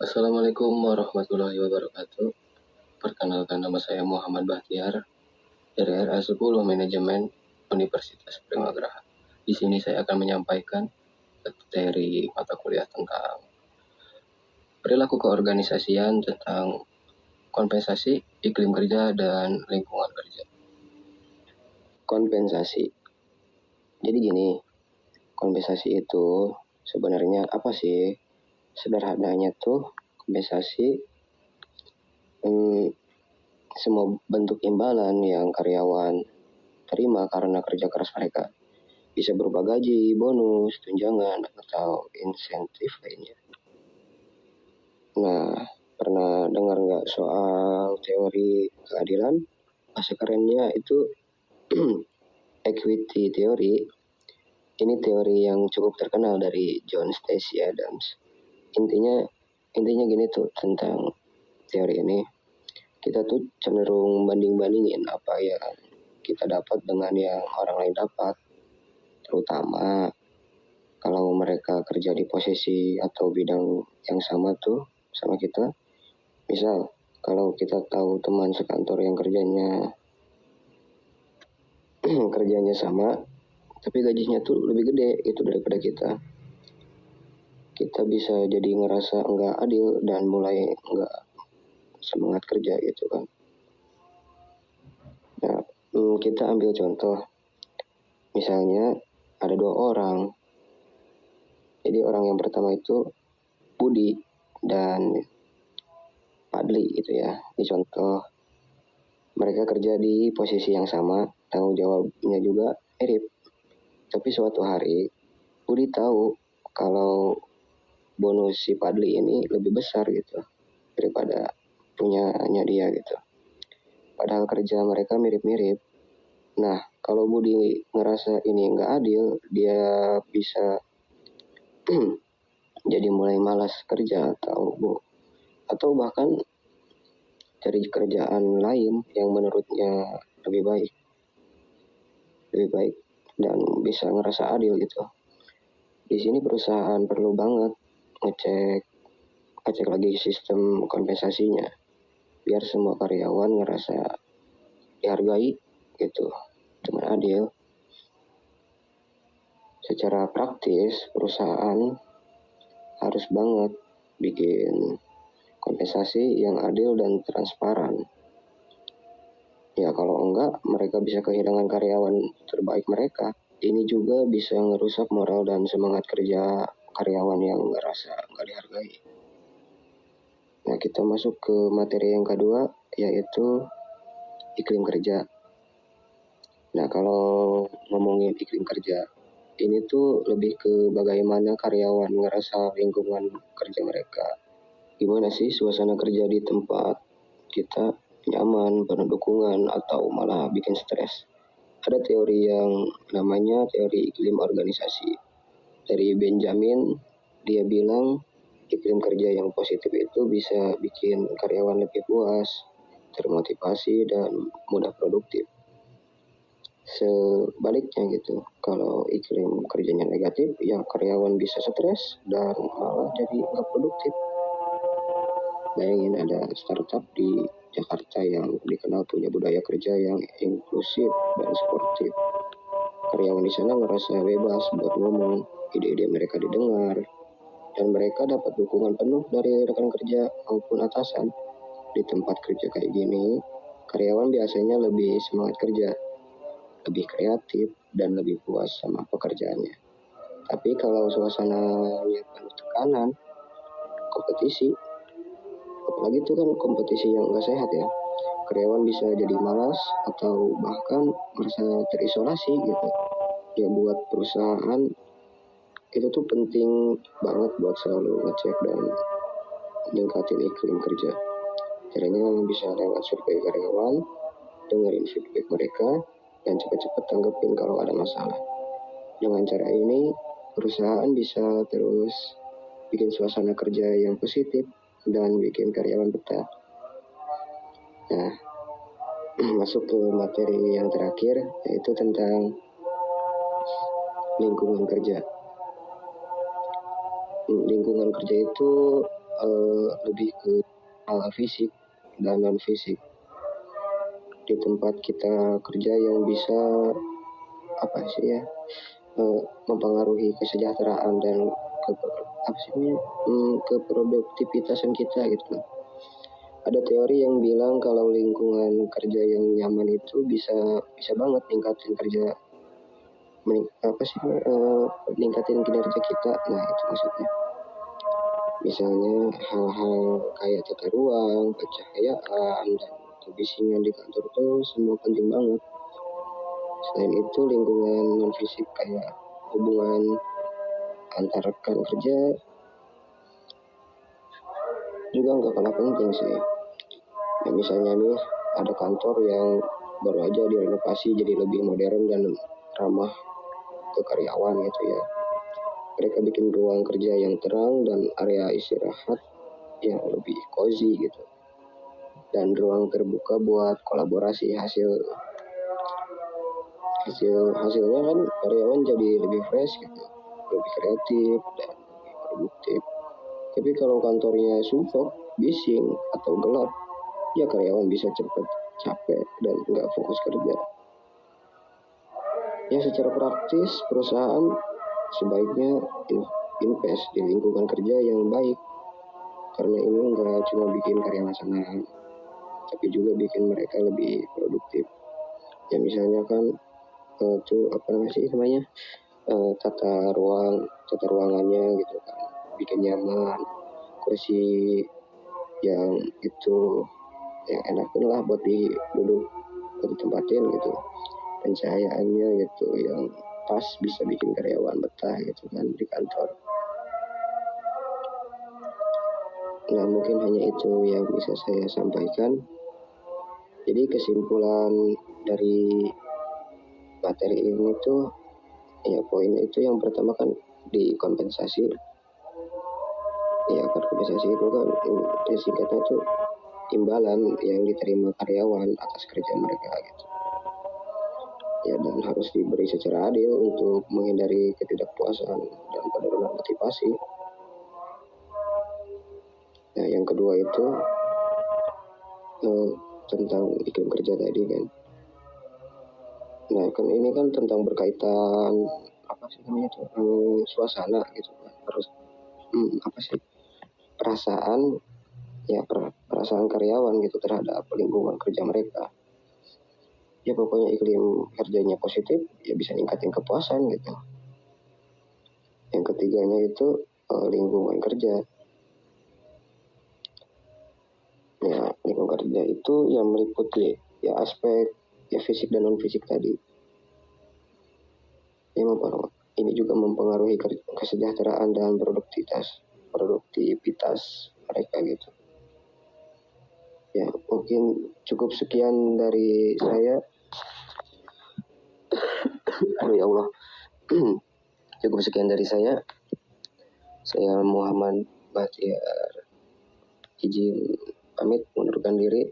Assalamualaikum warahmatullahi wabarakatuh. Perkenalkan, nama saya Muhammad Bahtiar dari RA10 Manajemen Universitas Primagraha. Di sini saya akan menyampaikan materi mata kuliah tentang perilaku keorganisasian, tentang kompensasi, iklim kerja, dan lingkungan kerja. Kompensasi. Jadi gini, kompensasi itu sebenarnya apa sih? Sederhananya tuh kompensasi semua bentuk imbalan yang karyawan terima karena kerja keras mereka. Bisa berupa gaji, bonus, tunjangan, atau insentif lainnya. Nah, pernah dengar nggak soal teori keadilan? Bahasa kerennya itu equity theory. Ini teori yang cukup terkenal dari John Stacey Adams. Intinya gini tuh tentang teori ini. Kita tuh cenderung banding-bandingin apa yang kita dapat dengan yang orang lain dapat. Terutama kalau mereka kerja di posisi atau bidang yang sama tuh sama kita. Misal, kalau kita tahu teman sekantor yang kerjanya sama, tapi gajinya tuh lebih gede itu daripada kita. Kita bisa jadi ngerasa nggak adil dan mulai nggak semangat kerja gitu kan. Nah, kita ambil contoh. Misalnya ada 2 orang. Jadi orang yang pertama itu Budi dan Padli gitu ya. Ini contoh, mereka kerja di posisi yang sama, tanggung jawabnya juga mirip. Tapi suatu hari Budi tahu kalau bonus si Padli ini lebih besar gitu daripada punyanya dia gitu. Padahal kerja mereka mirip-mirip. Nah, kalau Budi ngerasa ini nggak adil, dia bisa jadi mulai malas kerja atau bahkan cari kerjaan lain yang menurutnya lebih baik dan bisa ngerasa adil gitu. Di sini perusahaan perlu banget ngecek lagi sistem kompensasinya biar semua karyawan ngerasa dihargai gitu dengan adil. Secara praktis perusahaan harus banget bikin kompensasi yang adil dan transparan. Ya kalau enggak, mereka bisa kehilangan karyawan terbaik mereka. Ini juga bisa ngerusak moral dan semangat kerja karyawan yang ngerasa nggak dihargai. Nah, kita masuk ke materi yang kedua, yaitu iklim kerja. Nah, kalau ngomongin iklim kerja, ini tuh lebih ke bagaimana karyawan ngerasa lingkungan kerja mereka. Gimana sih suasana kerja di tempat kita nyaman, penuh dukungan, atau malah bikin stres. Ada teori yang namanya teori iklim organisasi. Dari Benjamin, dia bilang iklim kerja yang positif itu bisa bikin karyawan lebih puas, termotivasi, dan mudah produktif. Sebaliknya gitu, kalau iklim kerjanya negatif, ya karyawan bisa stres dan malah jadi nggak produktif. Bayangin ada startup di Jakarta yang dikenal punya budaya kerja yang inklusif dan sportif. Karyawan di sana ngerasa bebas buat ngomong, ide-ide mereka didengar, dan mereka dapat dukungan penuh dari rekan kerja maupun atasan. Di tempat kerja kayak gini, karyawan biasanya lebih semangat kerja, lebih kreatif, dan lebih puas sama pekerjaannya. Tapi kalau suasananya penuh tekanan, kompetisi, apalagi itu kan kompetisi yang nggak sehat ya, karyawan bisa jadi malas atau bahkan merasa terisolasi gitu. Ya buat perusahaan itu tuh penting banget buat selalu ngecek dan meningkatin iklim kerja. Caranya bisa lewat survei karyawan, dengerin feedback mereka, dan cepat-cepat tanggepin kalau ada masalah. Dengan cara ini, perusahaan bisa terus bikin suasana kerja yang positif dan bikin karyawan betah. Nah, masuk ke materi yang terakhir, yaitu tentang lingkungan kerja. Lingkungan kerja itu lebih ke hal fisik dan non fisik di tempat kita kerja yang bisa mempengaruhi kesejahteraan dan keproduktivitasan kita gitu. Ada teori yang bilang kalau lingkungan kerja yang nyaman itu bisa banget ningkatin ningkatin kinerja kita. Nah, itu maksudnya. Misalnya hal-hal kayak tata ruang, pencahayaan, dan kebisingan di kantor tuh semua penting banget. Selain itu, lingkungan non fisik kayak hubungan antar rekan kerja juga nggak kalah penting sih. Ya, misalnya nih ada kantor yang baru aja direnovasi jadi lebih modern dan ramah ke karyawan gitu ya. Mereka bikin ruang kerja yang terang dan area istirahat yang lebih cozy gitu. Dan ruang terbuka buat kolaborasi. Hasilnya kan karyawan jadi lebih fresh gitu, lebih kreatif dan lebih produktif. Tapi kalau kantornya sumpah, bising atau gelap, ya karyawan bisa cepat capek dan nggak fokus kerja. Ya secara praktis perusahaan sebaiknya invest di lingkungan kerja yang baik, karena ini nggak cuma bikin karyawan senang, tapi juga bikin mereka lebih produktif. Ya misalnya kan tata ruangannya gitu kan, bikin nyaman, kursi yang enakin lah buat duduk, buat ditempatin gitu, pencahayaannya gitu yang pas bisa bikin karyawan betah gitu kan di kantor. Nah, mungkin hanya itu yang bisa saya sampaikan. Jadi kesimpulan dari materi ini tuh, ya poinnya itu yang pertama kan di kompensasi. Ya kan kompensasi itu kan singkatnya itu imbalan yang diterima karyawan atas kerja mereka gitu. Ya, dan harus diberi secara adil untuk menghindari ketidakpuasan dan penurunan motivasi. Nah, yang kedua itu tentang iklim kerja tadi kan. Nah, kan ini kan tentang berkaitan suasana gitu kan. Harus perasaan karyawan gitu terhadap lingkungan kerja mereka. Ya pokoknya iklim kerjanya positif, ya bisa ningkatin kepuasan gitu. Yang ketiganya itu lingkungan kerja. Ya, lingkungan kerja itu yang meliputi ya aspek ya fisik dan non fisik tadi. Ini juga mempengaruhi kesejahteraan dan produktivitas mereka gitu. Ya, mungkin cukup sekian dari saya. Aduh ya Allah. Cukup sekian dari saya. Saya Muhammad Bahtiar, izin pamit mundurkan diri.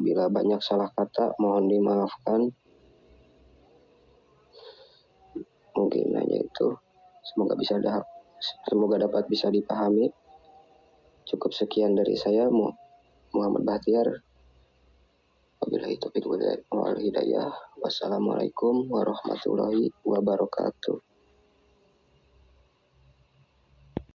Bila banyak salah kata mohon dimaafkan. Mungkin hanya itu. Semoga dapat bisa dipahami. Cukup sekian dari saya Muhammad Bahtiar. Wabillahi taufiq wal hidayah. Wassalamualaikum warahmatullahi wabarakatuh.